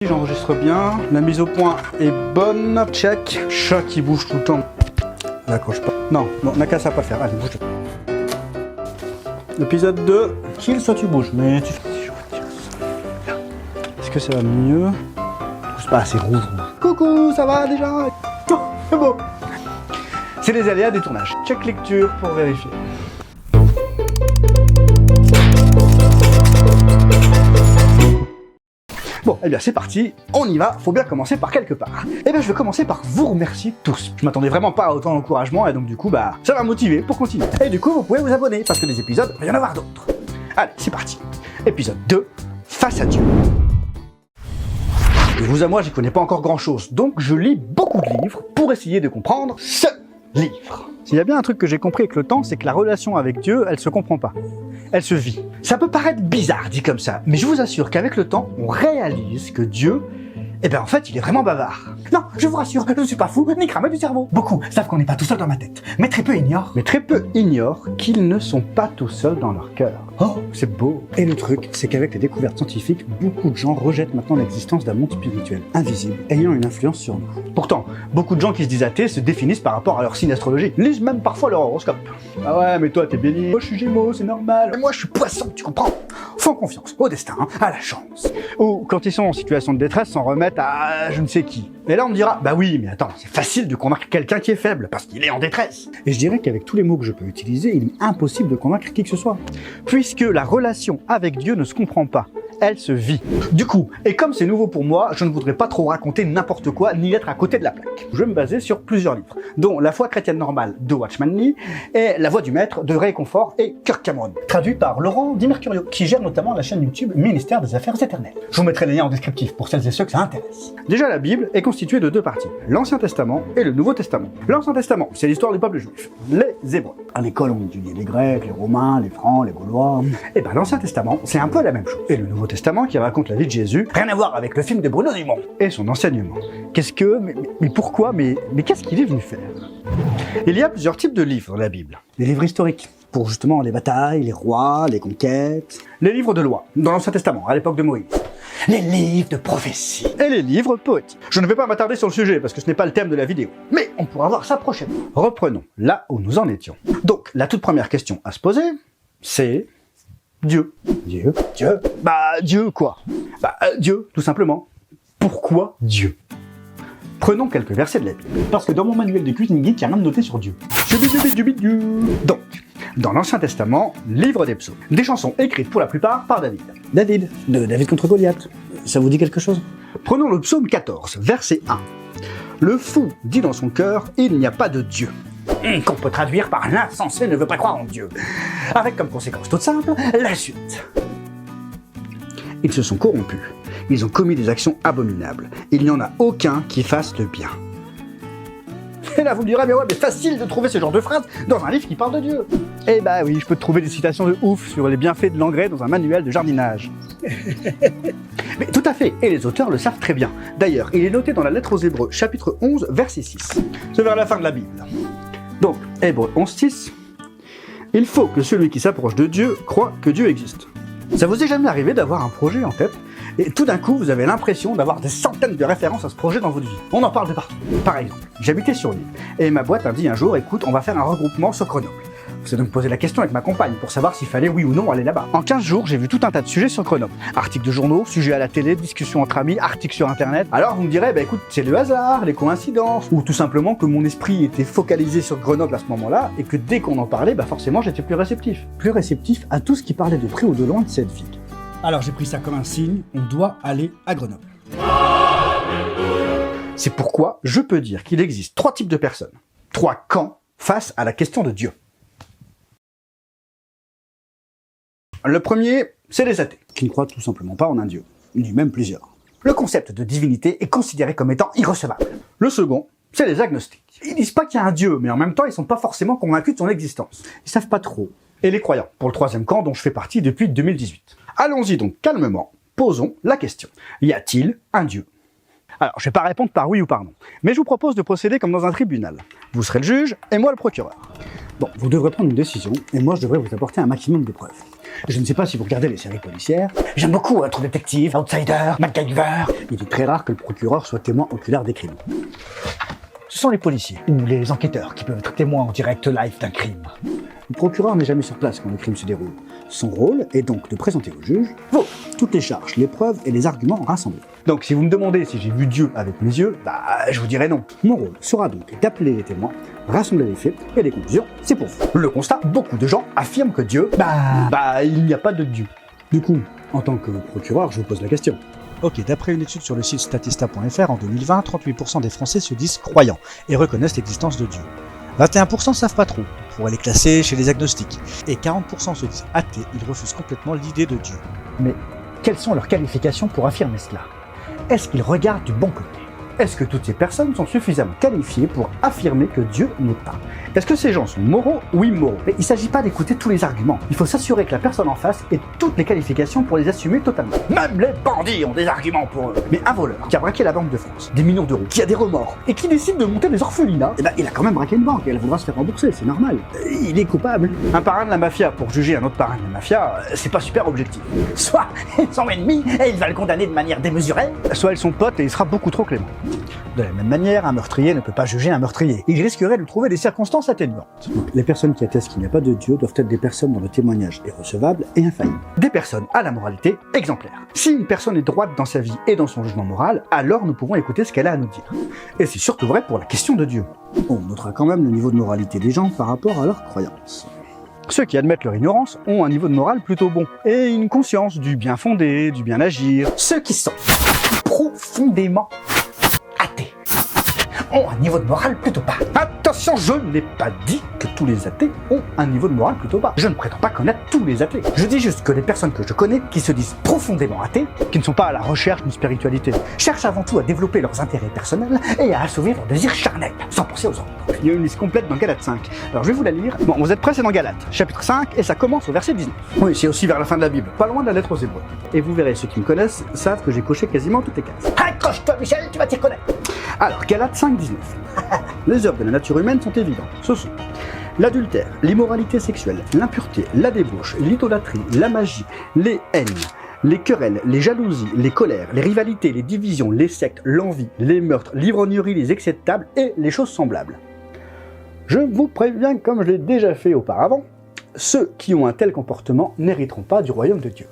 J'enregistre bien, la mise au point est bonne, check. Chat qui bouge tout le temps. L'accroche pas. Non, n'a qu'à ça pas faire, allez bouge. Épisode 2, kill soit tu bouges, mais tu fais... Est-ce que ça va mieux? Bouge pas, c'est rouge. Coucou, ça va déjà? Oh, c'est beau. C'est les aléas des tournages. Check lecture pour vérifier. Bon, eh bien c'est parti, on y va, faut bien commencer par quelque part. Eh bien je vais commencer par vous remercier tous. Je m'attendais vraiment pas à autant d'encouragement et donc du coup ça m'a motivé pour continuer. Et du coup vous pouvez vous abonner parce que des épisodes, il va y en avoir d'autres. Allez, c'est parti. Épisode 2, face à Dieu. Et vous à moi, j'y connais pas encore grand chose, donc je lis beaucoup de livres pour essayer de comprendre ce livre. S'il y a bien un truc que j'ai compris avec le temps, c'est que la relation avec Dieu, elle se comprend pas. Elle se vit. Ça peut paraître bizarre dit comme ça, mais je vous assure qu'avec le temps, on réalise que Dieu, en fait, il est vraiment bavard. Non, je vous rassure, je ne suis pas fou, ni cramé du cerveau. Beaucoup savent qu'on n'est pas tout seul dans ma tête, mais très peu ignorent qu'ils ne sont pas tout seuls dans leur cœur. Oh, c'est beau. Et le truc, c'est qu'avec les découvertes scientifiques, beaucoup de gens rejettent maintenant l'existence d'un monde spirituel, invisible, ayant une influence sur nous. Pourtant, beaucoup de gens qui se disent athées se définissent par rapport à leur signe astrologique, lisent même parfois leur horoscope. Ah ouais, mais toi t'es bélier, moi je suis gémeaux, c'est normal. Mais moi je suis poisson, tu comprends? Font confiance au destin, à la chance. Ou quand ils sont en situation de détresse, s'en remettent à je ne sais qui. Et là on me dira, bah oui, mais attends, c'est facile de convaincre quelqu'un qui est faible, parce qu'il est en détresse. Et je dirais qu'avec tous les mots que je peux utiliser, il est impossible de convaincre qui que ce soit. Puisque la relation avec Dieu ne se comprend pas, elle se vit. Du coup, et comme c'est nouveau pour moi, je ne voudrais pas trop raconter n'importe quoi, ni être à côté de la plaque. Je vais me baser sur plusieurs livres, dont La foi chrétienne normale de Watchman Nee et La voix du maître de Ray Comfort et Kirk Cameron, traduit par Laurent Di Mercurio, qui gère notamment la chaîne YouTube Ministère des Affaires éternelles. Je vous mettrai les liens en descriptif pour celles et ceux que ça intéresse. Déjà, la Bible est constituée de deux parties, l'Ancien Testament et le Nouveau Testament. L'Ancien Testament, c'est l'histoire du peuple juif, les Hébreux. À l'école, on étudie les Grecs, les Romains, les Francs, les Gaulois. Et l'Ancien Testament, c'est un peu la même chose. Et le Nouveau Testament qui raconte la vie de Jésus, rien à voir avec le film de Bruno Dumont et son enseignement. Qu'est-ce que, mais pourquoi, mais qu'est-ce qu'il est venu faire? Il y a plusieurs types de livres dans la Bible. Les livres historiques, pour justement les batailles, les rois, les conquêtes. Les livres de loi, dans l'Ancien Testament, à l'époque de Moïse. Les livres de prophétie. Et les livres poétiques. Je ne vais pas m'attarder sur le sujet, parce que ce n'est pas le thème de la vidéo. Mais on pourra voir ça prochainement. Reprenons là où nous en étions. Donc, la toute première question à se poser, c'est... Dieu. Dieu. Dieu quoi? Dieu, tout simplement. Pourquoi Dieu? Prenons quelques versets de la Bible. Parce que dans mon manuel de cuisine guide, il n'y a rien de noté sur Dieu. Donc, dans l'Ancien Testament, livre des psaumes. Des chansons écrites pour la plupart par David. De David contre Goliath. Ça vous dit quelque chose? Prenons le psaume 14, verset 1. Le fou dit dans son cœur, il n'y a pas de Dieu. Qu'on peut traduire par l'insensé ne veut pas croire en Dieu. Avec comme conséquence toute simple, la suite. Ils se sont corrompus. Ils ont commis des actions abominables. Il n'y en a aucun qui fasse le bien. Et là vous me direz, mais facile de trouver ce genre de phrase dans un livre qui parle de Dieu. Eh bah oui, je peux te trouver des citations de ouf sur les bienfaits de l'engrais dans un manuel de jardinage. Mais tout à fait, et les auteurs le savent très bien. D'ailleurs, il est noté dans la lettre aux Hébreux, chapitre 11, verset 6. C'est vers la fin de la Bible. Donc, Hébreux 11, 6. Il faut que celui qui s'approche de Dieu croit que Dieu existe. Ça vous est jamais arrivé d'avoir un projet en tête et tout d'un coup vous avez l'impression d'avoir des centaines de références à ce projet dans votre vie. On en parle de partout. Par exemple, j'habitais sur l'île et ma boîte a dit un jour, écoute, on va faire un regroupement sur Grenoble. On s'est donc posé la question avec ma compagne pour savoir s'il fallait oui ou non aller là-bas. En 15 jours, j'ai vu tout un tas de sujets sur Grenoble. Articles de journaux, sujets à la télé, discussions entre amis, articles sur internet. Alors vous me direz, écoute, c'est le hasard, les coïncidences, ou tout simplement que mon esprit était focalisé sur Grenoble à ce moment-là, et que dès qu'on en parlait, forcément j'étais plus réceptif. Plus réceptif à tout ce qui parlait de près ou de loin de cette ville. Alors j'ai pris ça comme un signe, on doit aller à Grenoble. C'est pourquoi je peux dire qu'il existe 3 types de personnes, 3 camps face à la question de Dieu. Le premier, c'est les athées, qui ne croient tout simplement pas en un Dieu, ni même plusieurs. Le concept de divinité est considéré comme étant irrecevable. Le second, c'est les agnostiques. Ils disent pas qu'il y a un Dieu, mais en même temps, ils sont pas forcément convaincus de son existence. Ils savent pas trop. Et les croyants, pour le troisième camp dont je fais partie depuis 2018. Allons-y donc calmement, posons la question. Y a-t-il un Dieu? Alors, je vais pas répondre par oui ou par non, mais je vous propose de procéder comme dans un tribunal. Vous serez le juge et moi le procureur. Bon, vous devrez prendre une décision, et moi je devrais vous apporter un maximum de preuves. Je ne sais pas si vous regardez les séries policières. J'aime beaucoup True Detective, Outsider, MacGyver. Il est très rare que le procureur soit témoin oculaire des crimes. Ce sont les policiers ou les enquêteurs qui peuvent être témoins en direct live d'un crime. Le procureur n'est jamais sur place quand le crime se déroule. Son rôle est donc de présenter au juge toutes les charges, les preuves et les arguments rassemblés. Donc si vous me demandez si j'ai vu Dieu avec mes yeux, je vous dirai non. Mon rôle sera donc d'appeler les témoins, rassembler les faits et les conclusions, c'est pour vous. Le constat, beaucoup de gens affirment que Dieu, il n'y a pas de Dieu. Du coup, en tant que procureur, je vous pose la question. Ok, d'après une étude sur le site statista.fr en 2020, 38% des Français se disent croyants et reconnaissent l'existence de Dieu. 21% savent pas trop, on pourrait les classer chez les agnostiques. Et 40% se disent athées, ils refusent complètement l'idée de Dieu. Mais quelles sont leurs qualifications pour affirmer cela? Est-ce qu'ils regardent du bon côté? Est-ce que toutes ces personnes sont suffisamment qualifiées pour affirmer que Dieu n'est pas? Est-ce que ces gens sont moraux ou immoraux? Mais il ne s'agit pas d'écouter tous les arguments. Il faut s'assurer que la personne en face ait toutes les qualifications pour les assumer totalement. Même les bandits ont des arguments pour eux. Mais un voleur qui a braqué la Banque de France, des millions d'euros, qui a des remords, et qui décide de monter des orphelinats, il a quand même braqué une banque et elle voudra se faire rembourser, c'est normal. Il est coupable. Un parrain de la mafia pour juger un autre parrain de la mafia, c'est pas super objectif. Soit ils sont ennemis et il va le condamner de manière démesurée, soit ils sont potes et il sera beaucoup trop clément. De la même manière, un meurtrier ne peut pas juger un meurtrier. Il risquerait de trouver des circonstances atténuantes. Les personnes qui attestent qu'il n'y a pas de Dieu doivent être des personnes dont le témoignage est recevable et infaillible. Des personnes à la moralité exemplaire. Si une personne est droite dans sa vie et dans son jugement moral, alors nous pouvons écouter ce qu'elle a à nous dire. Et c'est surtout vrai pour la question de Dieu. On notera quand même le niveau de moralité des gens par rapport à leurs croyances. Ceux qui admettent leur ignorance ont un niveau de morale plutôt bon, et une conscience du bien fondé, du bien agir. Ceux qui sont profondément athées ont un niveau de morale plutôt bas. Attention, je n'ai pas dit que tous les athées ont un niveau de morale plutôt bas. Je ne prétends pas connaître tous les athées. Je dis juste que les personnes que je connais qui se disent profondément athées, qui ne sont pas à la recherche d'une spiritualité, cherchent avant tout à développer leurs intérêts personnels et à assouvir leurs désirs charnels, sans penser aux autres. Il y a une liste complète dans Galates 5. Alors je vais vous la lire. Bon, vous êtes prêts, c'est dans Galates, chapitre 5, et ça commence au verset 19. Oui, c'est aussi vers la fin de la Bible, pas loin de la lettre aux Hébreux. Et vous verrez, ceux qui me connaissent savent que j'ai coché quasiment toutes les cases. Accroche-toi, Michel, tu vas t'y reconnaître. Alors, Galates 5, 19. Les œuvres de la nature humaine sont évidentes. Ce sont l'adultère, l'immoralité sexuelle, l'impureté, la débauche, l'idolâtrie, la magie, les haines, les querelles, les jalousies, les colères, les rivalités, les divisions, les sectes, l'envie, les meurtres, l'ivrognerie, les excès de table et les choses semblables. Je vous préviens, comme je l'ai déjà fait auparavant, ceux qui ont un tel comportement n'hériteront pas du royaume de Dieu.